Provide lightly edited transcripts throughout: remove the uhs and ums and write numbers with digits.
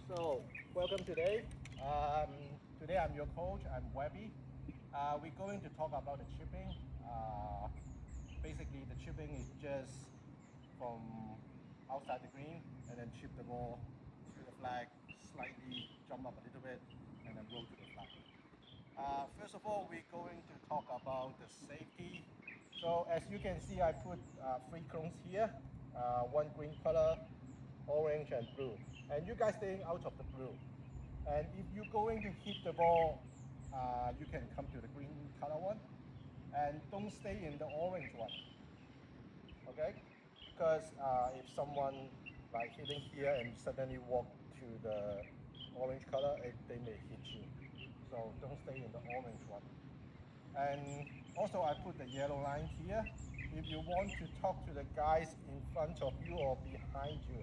So, welcome today. Today I'm your coach, I'm Webby. We're going to talk about the chipping. Basically, the chipping is just from outside the green and then chip the ball to the flag, slightly jump up a little bit, and then roll to the flag. First of all, we're going to talk about the safety. So as you can see, I put three cones here, one green color, orange and blue. And you guys staying out of the blue. And if you're going to hit the ball, you can come to the green color one. And don't stay in the orange one, okay? Because if someone like hitting here and suddenly walk to the orange color, they may hit you. So don't stay in the orange one. And also I put the yellow line here. If you want to talk to the guys in front of you or behind you,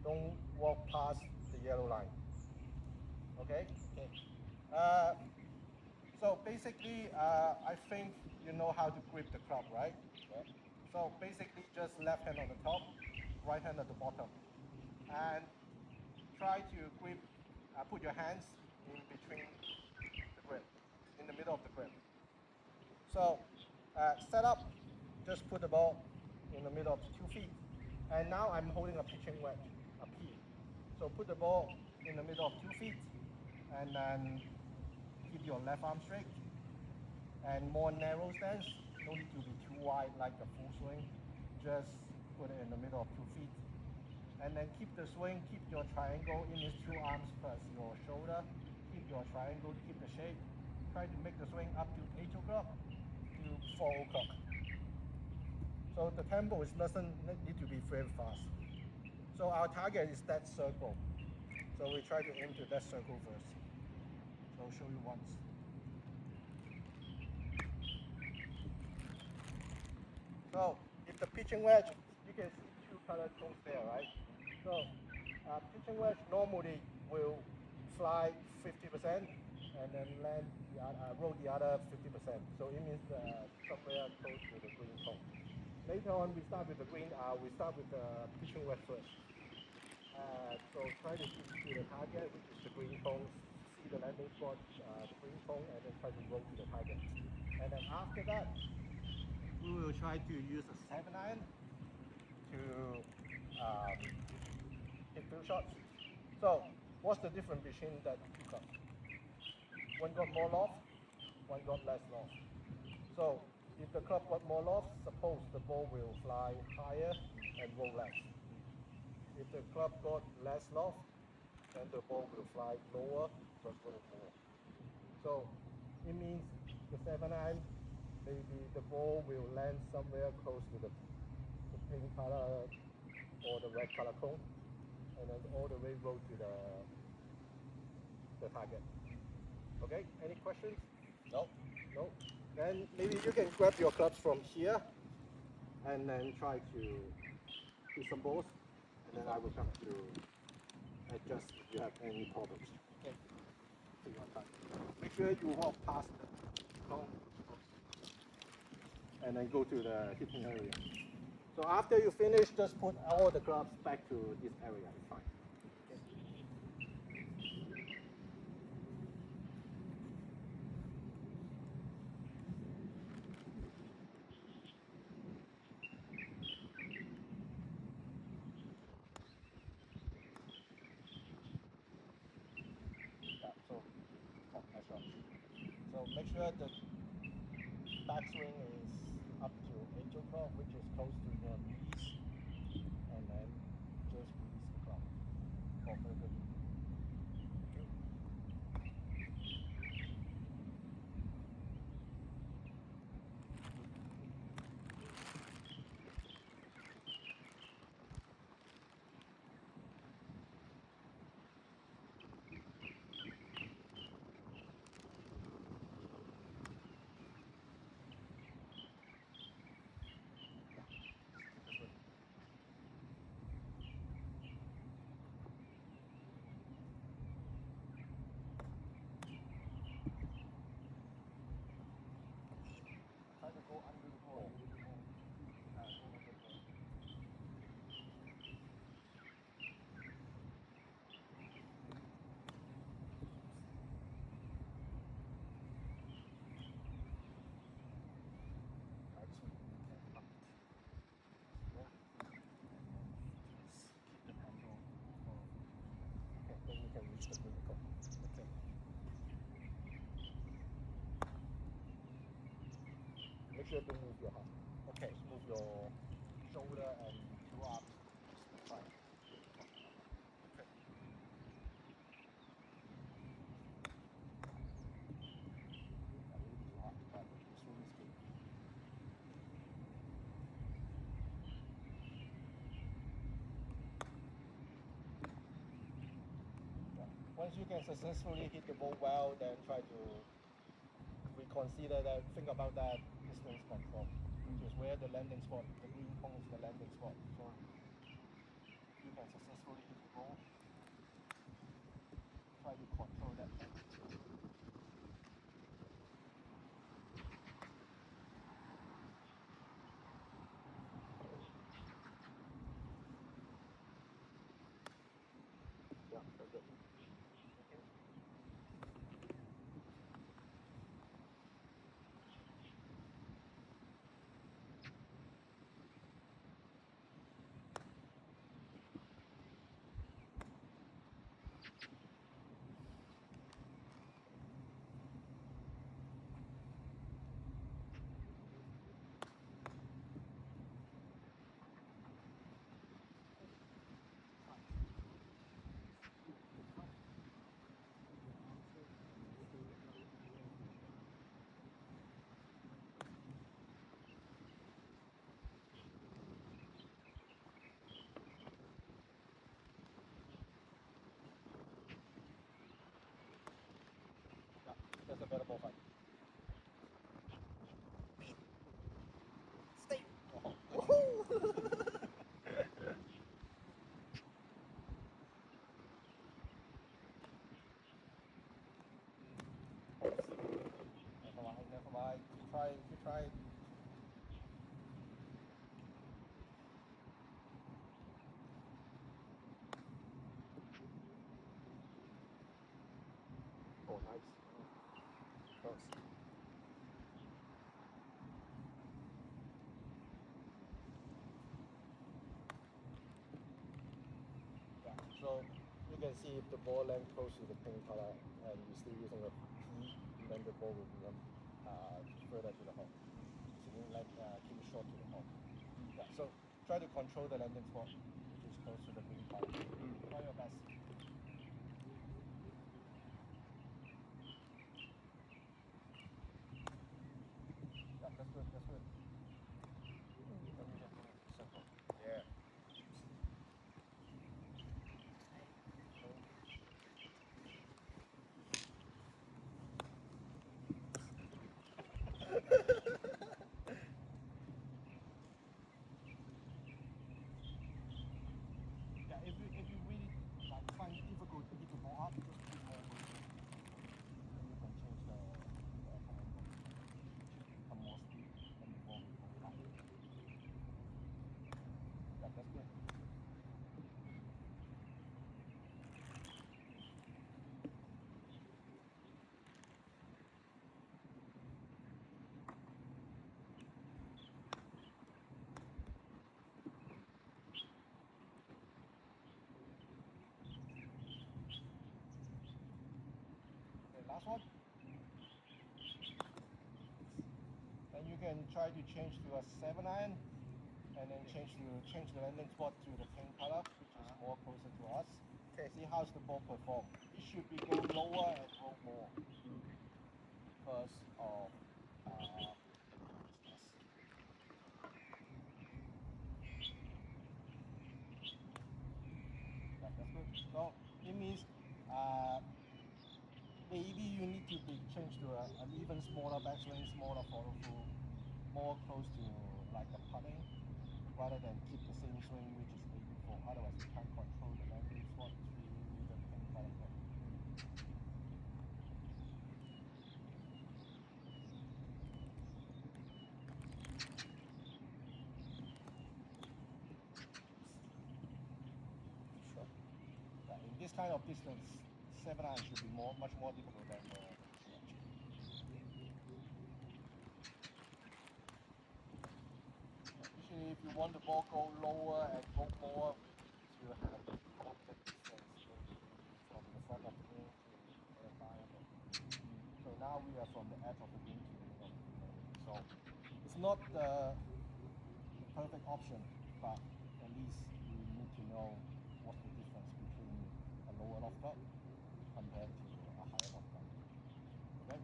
don't walk past the yellow line. Okay? Okay. So basically, I think you know how to grip the club, right? Yeah. So basically, just left hand on the top, right hand at the bottom. And try to grip, put your hands in between the grip, in the middle of the grip. So set up, just put the ball in the middle of 2 feet. And now I'm holding a pitching wedge, a P. So put the ball in the middle of 2 feet and then keep your left arm straight. And more narrow stance, no need to be too wide like a full swing. Just put it in the middle of 2 feet. And then keep the swing, keep your triangle in his two arms plus your shoulder. Keep your triangle, keep the shape. Try to make the swing up to 8 o'clock to 4 o'clock. So the tempo doesn't need to be very fast. So our target is that circle. So we try to aim to that circle first. So I'll show you once. So if the pitching wedge, you can see two colored cones there, right? So pitching wedge normally will fly 50% and then land roll the other 50%. So it means somewhere close to the green cone. Later on, we start with the green. We start with the pitching wedge first. So try to hit to the target, which is the green cone. See the landing spot, the green cone, and then try to roll to the target. And then after that, we will try to use a 7-iron to hit field shots. So what's the difference between that two clubs? One got more loft, one got less loft. So if the club got more loft, suppose the ball will fly higher and roll less. If the club got less loft, then the ball will fly lower but roll more. So it means the 7-iron, maybe the ball will land somewhere close to the pink color or the red color cone, and then all the way roll to the target. Okay, any questions? No? No? Then maybe you can grab your clubs from here and then try to hit some balls, and then I will come to adjust if you have any problems. Okay. Take your time. Make sure you walk past the cone and then go to the hitting area. So after you finish, just put all the clubs back to this area. It's fine. Okay. Yeah, so that's right. So make sure the backswing is up to 8 o'clock, which is close to your knees, and then just release the club for further. Okay. sure to move your heart. Okay. Just move your shoulder and two arms. Fine. Okay. A little bit too hard, but the swing is good. Once you can successfully hit the ball well, then try to reconsider that, think about that distance control, which is where the landing spot, the green pong is the landing spot. So you can successfully hit the ball, try to control that. Yeah, very good. That's a better ball fight. Stay. Never mind. You try. Oh, nice. Close. Yeah. So you can see if the ball lands close to the pink color and you're still using a P, then the ball will become further to the hole. So you like too short to the hole. Yeah. So try to control the landing spot, which is close to the green color. Try your best. Yeah, that's good. That's good. Simple. Yeah. Yeah, if you really like find it difficult to hit the ball up, just put more weight. Then you can change the angle. Become more speed, and the ball will go higher. Yeah, that's good. Okay, last one. Then you can try to change to a 7-iron, and then change the landing spot to the pink color, which is more closer to us. Okay. See how's the ball perform. It should be go lower and roll more because of distance. Yeah, that's good. So it means maybe you need to be changed to an even smaller backswing, smaller follow through, more close to like a putting, rather than keep the same swing which is 84. Otherwise, you can't control the landing spot through the pink color club. Sure. Yeah, in this kind of distance, 7-iron should be much more difficult than the stretch. Usually, if you want the ball go lower and go more, we need to have the opposite distance, maybe from the front of the green to the other side of it. So now we are from the edge of the green to the middle of the green. So it's not the perfect option, but at least we need to know what's the difference between a lower loft club compared to a higher loft club. Okay,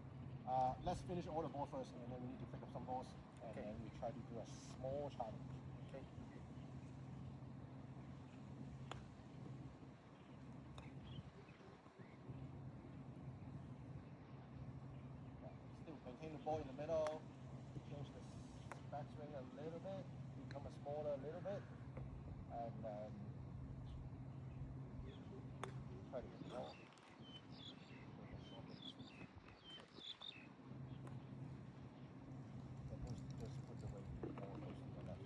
let's finish all the ball first, and then we need to pick up some balls, and then we try to do a small challenge. Okay. Still maintain the ball in the middle. Change the backswing a little bit, become a smaller a little bit, and then try to hit the ball. Just put the weight more close to the left.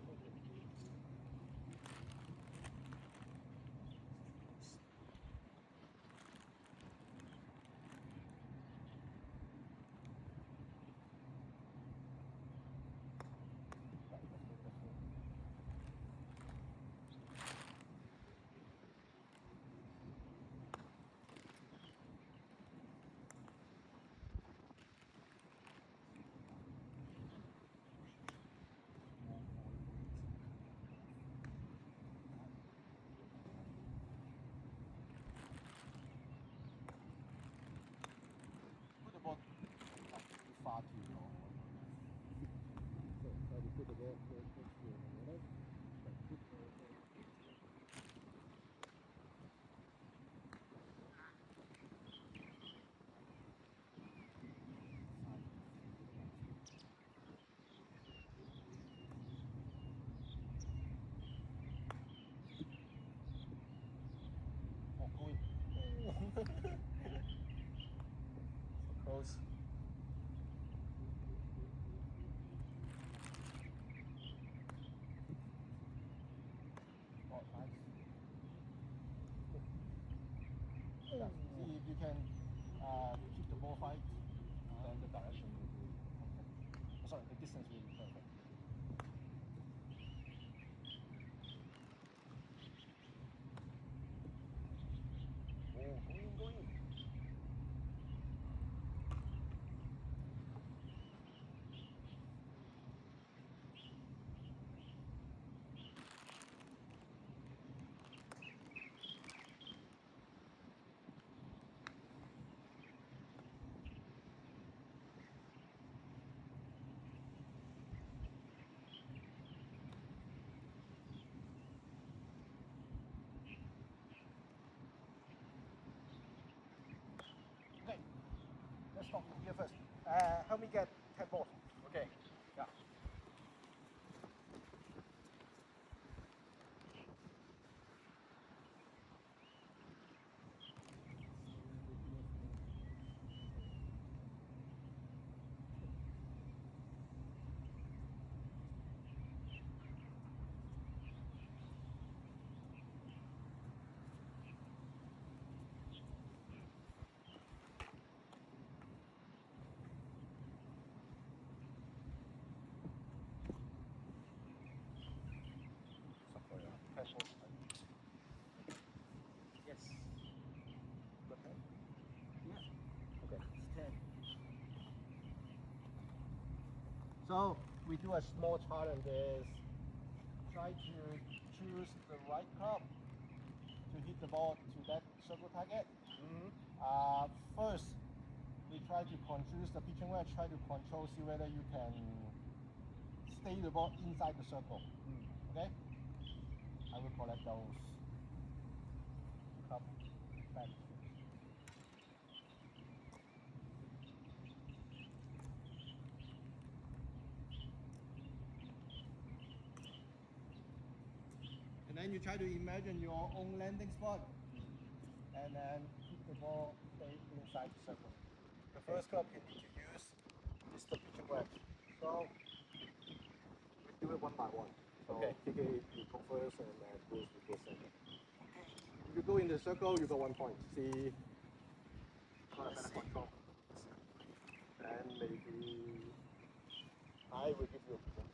Put the ball far too low. So try to put the ball close to the middle. Oh, going. So close. Oh, nice. Yeah. See if you can keep the ball fight, then the direction will be perfect. Oh, sorry, the distance will be perfect. Oh, going. Okay, let's stop here first. Help me get 10 balls. Okay. Yeah. Yes. Okay. Yeah. Okay. It's 10. So we do a small challenge is try to choose the right club to hit the ball to that circle target. First, we try to confuse the pitching wedge, try to control, see whether you can stay the ball inside the circle. Okay? I will collect those club back. And then you try to imagine your own landing spot, and then hit the ball stay inside the circle. The first club you need to use is the pitching wedge. So we do it one by one. So okay. TK, you go first, and Bruce, you go second. If you go in the circle, you got 1 point. See, got a better control. And maybe I will give you a point.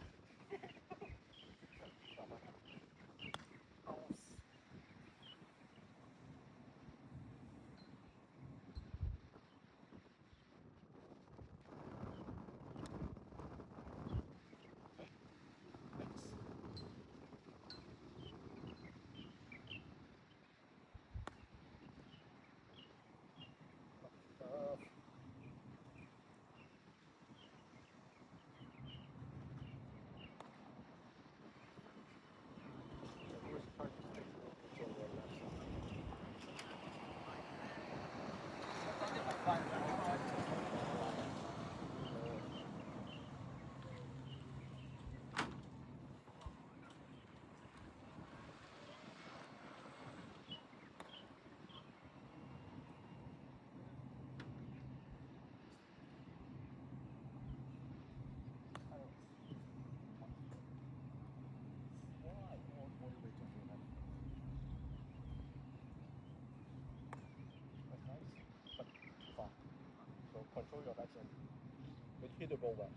hit the ball well.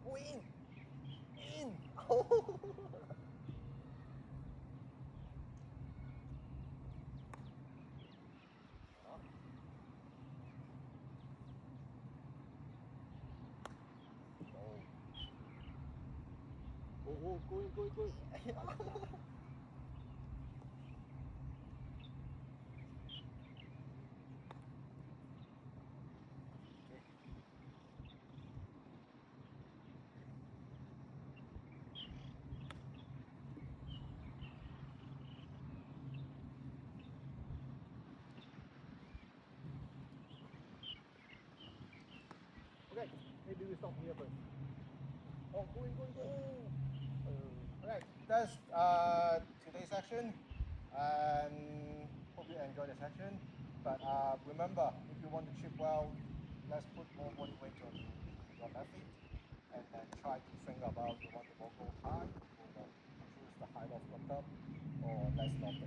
Go in! In! Oh! Oh, go in, go in, go in. Okay, maybe we stop here first. Oh, go in, go in, go in. Alright, that's today's session, and hope you enjoyed the session. But remember, if you want to chip well, let's put more body weight on your left feet, and then try to think about you want the ball go high, or choose the high loft bottom, or less loft